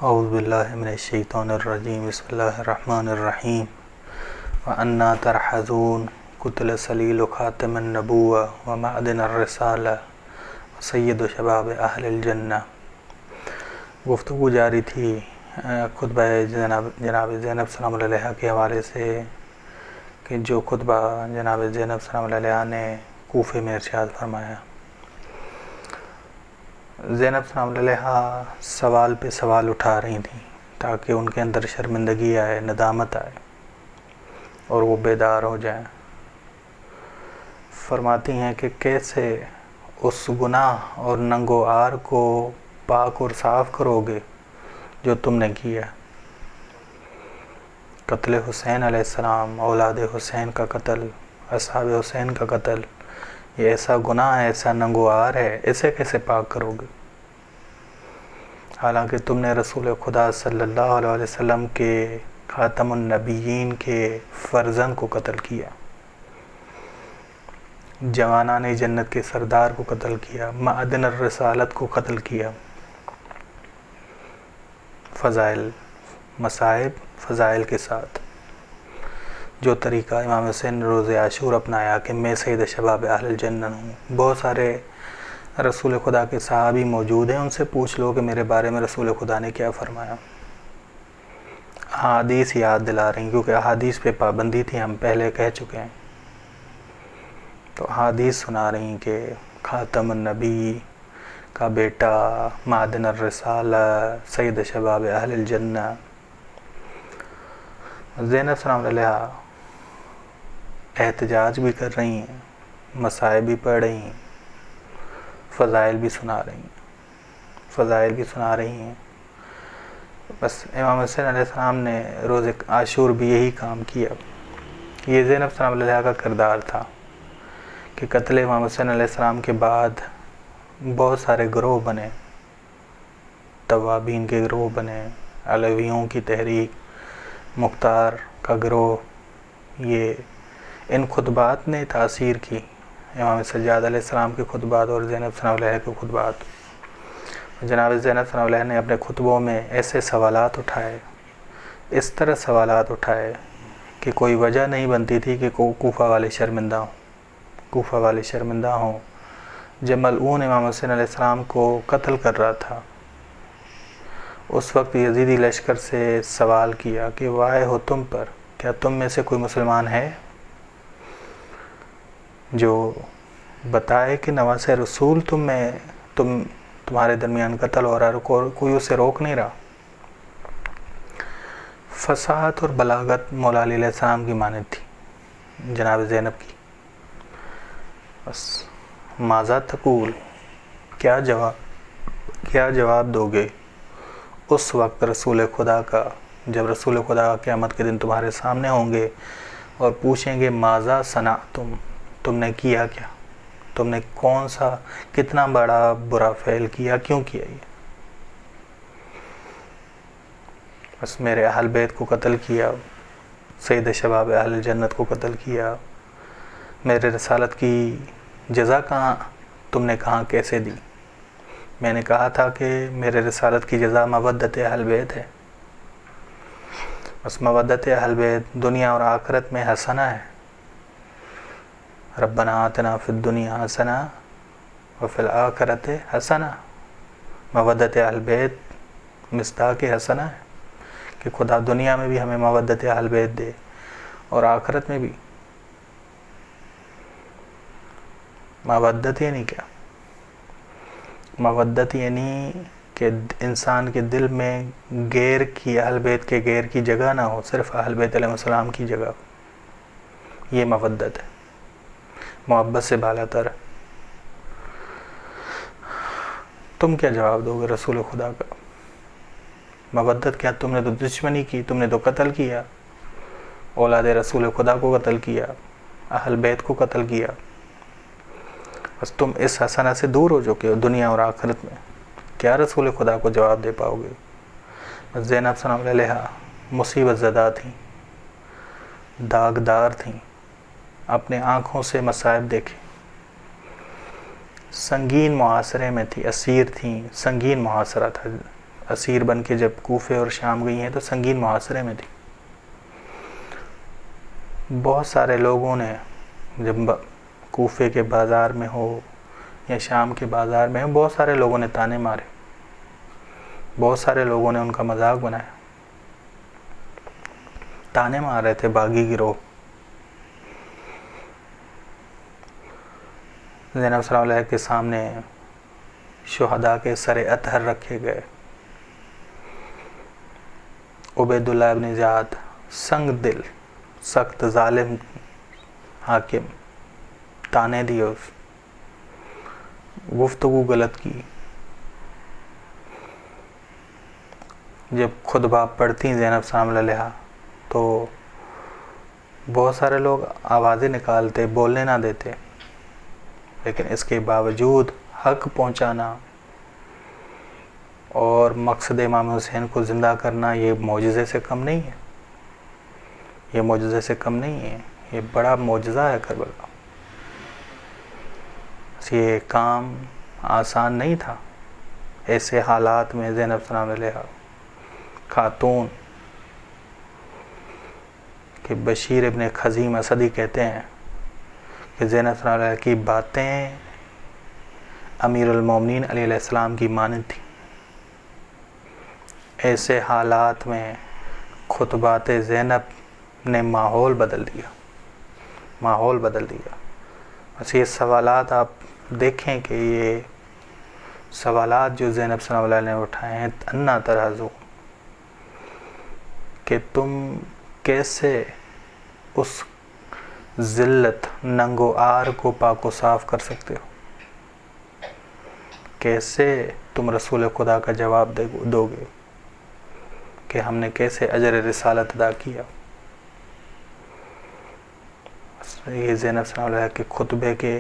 اعوذ باللہ من الشیطان الرجیم بسم اللہ الرحمن الرحیم وَأَنَّا تَرْحَزُونَ قُتِلَ سَلِيلُ خَاتَمِ النَّبُوَّةِ وَمَعْدِنَ الرِّسَالَةِ وَسَيِّدُ شَبَابِ أَهْلِ الْجَنَّةِ۔ گفتگو جاری تھی خطبہ جناب زینب سلام اللہ علیہ کے حوالے سے کہ جو خطبہ جناب زینب سلام اللہ علیہ نے کوفے میں ارشاد فرمایا۔ زینب سلام اللہ علیہ سوال پہ سوال اٹھا رہی تھیں تاکہ ان کے اندر شرمندگی آئے، ندامت آئے اور وہ بیدار ہو جائیں۔ فرماتی ہیں کہ کیسے اس گناہ اور ننگ و عار کو پاک اور صاف کرو گے جو تم نے کیا۔ قتل حسین علیہ السلام، اولاد حسین کا قتل، اصحاب حسین کا قتل، یہ ایسا گناہ ہے، ایسا ننگ و عار ہے، اسے کیسے پاک کرو گے؟ حالانکہ تم نے رسول خدا صلی اللہ علیہ وسلم کے خاتم النبیین کے فرزند کو قتل کیا، جوانان جنت کے سردار کو قتل کیا، معدن الرسالت کو قتل کیا۔ فضائل، مصائب فضائل کے ساتھ جو طریقہ امام حسین نے روز عاشور اپنایا کہ میں سید شباب اہل الجنہ ہوں۔ بہت سارے رسول خدا کے صحابی موجود ہیں، ان سے پوچھ لو کہ میرے بارے میں رسول خدا نے کیا فرمایا۔ احادیث یاد دلا رہی ہیں کیونکہ احادیث پہ پابندی تھی، ہم پہلے کہہ چکے ہیں، تو احادیث سنا رہی ہیں کہ خاتم النبی کا بیٹا، معدن الرسالہ، سید شباب اہل الجنہ۔ زینب سلام علیہ احتجاج بھی کر رہی ہیں، مصائب بھی پڑھ رہی ہیں، فضائل بھی سنا رہی ہیں۔ بس امام حسین علیہ السلام نے روز عاشور بھی یہی کام کیا۔ یہ زینب سلام علیہ کا کردار تھا کہ قتل امام حسین علیہ السلام کے بعد بہت سارے گروہ بنے، توابین کے گروہ بنے، علویوں کی تحریک، مختار کا گروہ۔ یہ ان خطبات نے تاثیر کی، امام سجاد علیہ السلام کے خطبات اور زینب سلام علیہ کے خطبات۔ جناب زینب سلام علیہ نے اپنے خطبوں میں ایسے سوالات اٹھائے، اس طرح سوالات اٹھائے کہ کوئی وجہ نہیں بنتی تھی کہ کوفہ والے شرمندہ ہوں۔ جب ملعون امام حسین علیہ السلام کو قتل کر رہا تھا، اس وقت یزیدی لشکر سے سوال کیا کہ وائے ہو تم پر، کیا تم میں سے کوئی مسلمان ہے جو بتائے کہ نواز رسول تمہارے درمیان قتل ہو رہا ہے، کوئی اسے روک نہیں رہا۔ فصاحت اور بلاغت مولا علی علیہ السلام کی مانند تھی جناب زینب کی۔ بس ماذا تقول، کیا جواب دو گے اس وقت رسول خدا کا، جب رسول خدا قیامت کے دن تمہارے سامنے ہوں گے اور پوچھیں گے ماذا صنعتم، تم نے کیا کیا، تم نے کتنا بڑا برا فعل کیا، کیوں کیا یہ؟ بس میرے اہل بیت کو قتل کیا، سید شباب اہل جنت کو قتل کیا، میرے رسالت کی جزا تم نے کہاں کیسے دی؟ میں نے کہا تھا کہ میرے رسالت کی جزا مودت اہل بیت ہے۔ بس مودت اہل بیت دنیا اور آخرت میں حسنہ ہے۔ ربنا آتنا فی الدنیا حسنہ وفی الآخرت حسنہ۔ مودت اہل بیت مصداق حسنہ ہے کہ خدا دنیا میں بھی ہمیں مودت اہل بیت دے اور آخرت میں بھی۔ مودت یعنی کیا؟ مودت یعنی کہ انسان کے دل میں غیر کی، اہل بیت کے غیر کی جگہ نہ ہو، صرف اہل بیت علیہ السلام کی جگہ ہو، یہ مودت ہے، محبت سے بالا تر۔ تم کیا جواب دو گے رسول خدا کا؟ مودت کیا؟ تم نے تو دشمنی کی، تم نے تو قتل کیا، اولاد رسول خدا کو قتل کیا، اہل بیت کو قتل کیا۔ بس تم اس حسنہ سے دور ہو چکے ہو دنیا اور آخرت میں، کیا رسول خدا کو جواب دے پاؤ گے؟ بس زینب سلام علیہ مصیبت زدہ تھیں، داغدار تھیں، اپنے آنکھوں سے مصائب دیکھے، سنگین محاصرے میں تھی، اسیر تھیں، سنگین محاصرہ تھا اسیر بن کے جب کوفے اور شام گئی ہیں تو سنگین محاصرے میں تھی. بہت سارے لوگوں نے جب کوفے کے بازار میں ہو یا شام کے بازار میں ہو، بہت سارے لوگوں نے تانے مارے، بہت سارے لوگوں نے ان کا مذاق بنایا، تانے مار رہے تھے باغی گروہ. زینب صلی اللہ علیہ کے سامنے شہداء کے سر اطہر رکھے گئے. عبید اللہ ابن زیاد سنگ دل، سخت ظالم حاکم، تانے دیے، اس گفتگو غلط کی. جب خطبہ پڑھتی زینب صلی اللہ علیہ تو بہت سارے لوگ آوازیں نکالتے، بولنے نہ دیتے، لیکن اس کے باوجود حق پہنچانا اور مقصد امام حسین کو زندہ کرنا یہ معجزے سے کم نہیں ہے، یہ معجزے سے کم نہیں ہے، یہ بڑا معجزہ ہے کربلا. یہ کام آسان نہیں تھا. ایسے حالات میں زینب صلی اللہ علیہ خاتون کہ بشیر ابن خزیم اسدی کہتے ہیں کہ زینب صلی اللہ علیہ کی باتیں امیر المومنین علیہ السلام کی مانند تھی. ایسے حالات میں خطبات زینب نے ماحول بدل دیا، ماحول بدل دیا. بس یہ سوالات آپ دیکھیں کہ یہ سوالات جو زینب صلی اللہ علیہ نے اٹھائے ہیں انا ترازو، کہ تم کیسے اس ذلت ننگ و عار کو پاک و صاف کر سکتے ہو، کیسے تم رسول خدا کا جواب دو گے کہ ہم نے کیسے اجر رسالت ادا کیا. یہ زینب صلی اللہ علیہ کے خطبے کے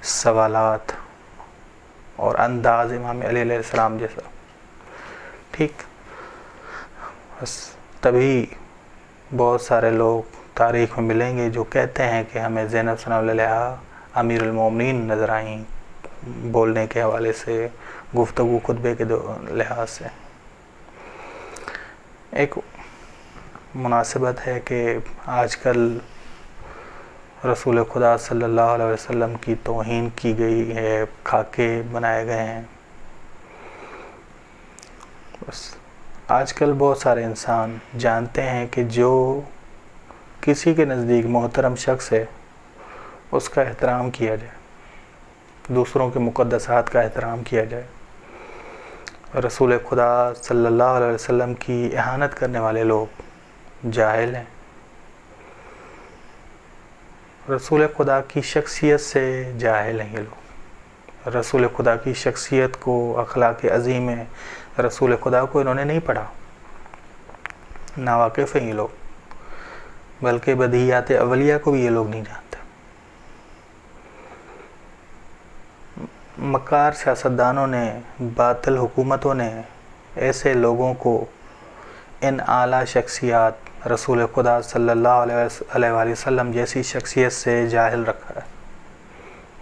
سوالات اور انداز امام علیہ السلام جیسا. ٹھیک، بس تبھی بہت سارے لوگ تاریخ میں ملیں گے جو کہتے ہیں کہ ہمیں زینب صلی اللہ علیہ امیر المومنین نظر آئیں بولنے کے حوالے سے، گفتگو خطبے کے لحاظ سے. ایک مناسبت ہے کہ آج کل رسول خدا صلی اللہ علیہ وسلم کی توہین کی گئی ہے، خاکے بنائے گئے ہیں. بس آج کل بہت سارے انسان جانتے ہیں کہ جو کسی کے نزدیک محترم شخص ہے اس کا احترام کیا جائے، دوسروں کے مقدسات کا احترام کیا جائے. رسول خدا صلی اللہ علیہ وسلم کی اہانت کرنے والے لوگ جاہل ہیں. رسول خدا کی شخصیت سے جاہل ہیں یہ لوگ. رسول خدا کی شخصیت کو، اخلاق عظیم ہے رسول خدا کو انہوں نے نہیں پڑھا، ناواقف ہیں یہ لوگ. بلکہ بدیہیات اولیہ کو بھی یہ لوگ نہیں جانتے. مکار سیاستدانوں نے، باطل حکومتوں نے ایسے لوگوں کو، ان اعلیٰ شخصیات رسول خدا صلی اللہ علیہ وآلہ وسلم جیسی شخصیت سے جاہل رکھا ہے،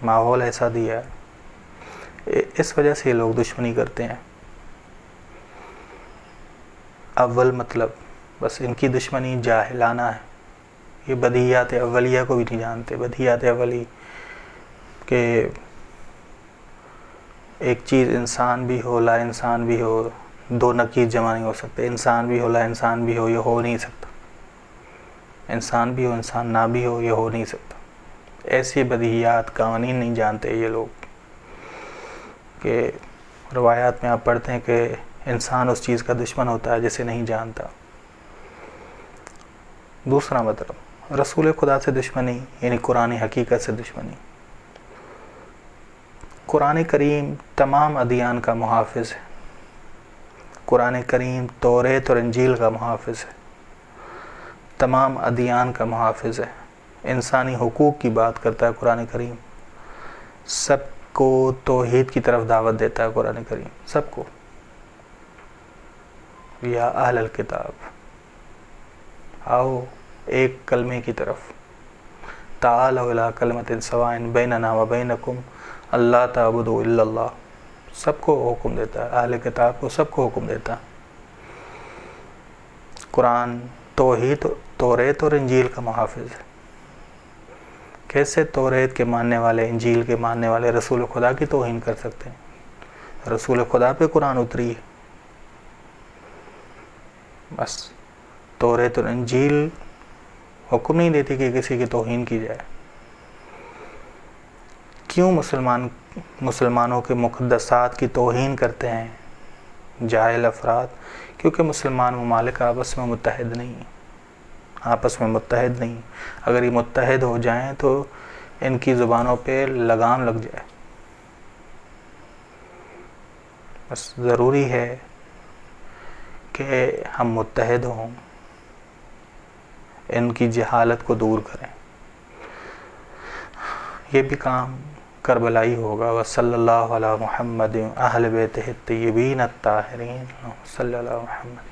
ماحول ایسا دیا ہے. اس وجہ سے یہ لوگ دشمنی کرتے ہیں. اول مطلب بس ان کی دشمنی جاہلانہ ہے. یہ بدیہیات اولیہ کو بھی نہیں جانتے. بدیہیات اولی کہ ایک چیز انسان بھی ہو لا انسان بھی ہو، دو نقیض جمع نہیں ہو سکتے. انسان بھی ہو لا انسان بھی ہو، یہ ہو نہیں سکتا. انسان بھی ہو انسان نہ بھی ہو، یہ ہو نہیں سکتا. ایسی بدیہیات قوانین نہیں جانتے یہ لوگ کہ روایات میں آپ پڑھتے ہیں کہ انسان اس چیز کا دشمن ہوتا ہے جسے نہیں جانتا. دوسرا مطلب رسول خدا سے دشمنی یعنی قرآن حقیقت سے دشمنی. قرآن کریم تمام ادیان کا محافظ ہے. قرآن کریم توریت اور انجیل کا محافظ ہے، تمام ادیان کا محافظ ہے. انسانی حقوق کی بات کرتا ہے قرآن کریم. سب کو توحید کی طرف دعوت دیتا ہے قرآن کریم، سب کو. یا اہل الکتاب آؤ ایک کلمے کی طرف. تعالوا الی کلمۃ سواء بیننا و بینکم اللہ تعبدوا الا اللہ. سب کو حکم دیتا ہے، اہل کتاب کو سب کو حکم دیتا ہے۔ قرآن توحید، توریت اور انجیل کا محافظ ہے۔ کیسے توریت کے ماننے والے، انجیل کے ماننے والے رسول خدا کی توہین کر سکتے ہیں؟ رسول خدا پہ قرآن اتری ہے، بس توریت اور انجیل حکم نہیں دیتی کہ کسی کی توہین کی جائے۔ کیوں مسلمانوں کے مقدسات کی توہین کرتے ہیں جاہل افراد؟ کیونکہ مسلمان ممالک آپس میں متحد نہیں ہیں۔ اگر یہ متحد ہو جائیں تو ان کی زبانوں پہ لگام لگ جائے۔ بس ضروری ہے کہ ہم متحد ہوں، ان کی جہالت کو دور کریں۔ یہ بھی کام کربلائی ہوگا۔ وصلی اللہ علی محمد اہل بیتہ الطیبین الطاہرین، صلی اللہ محمد۔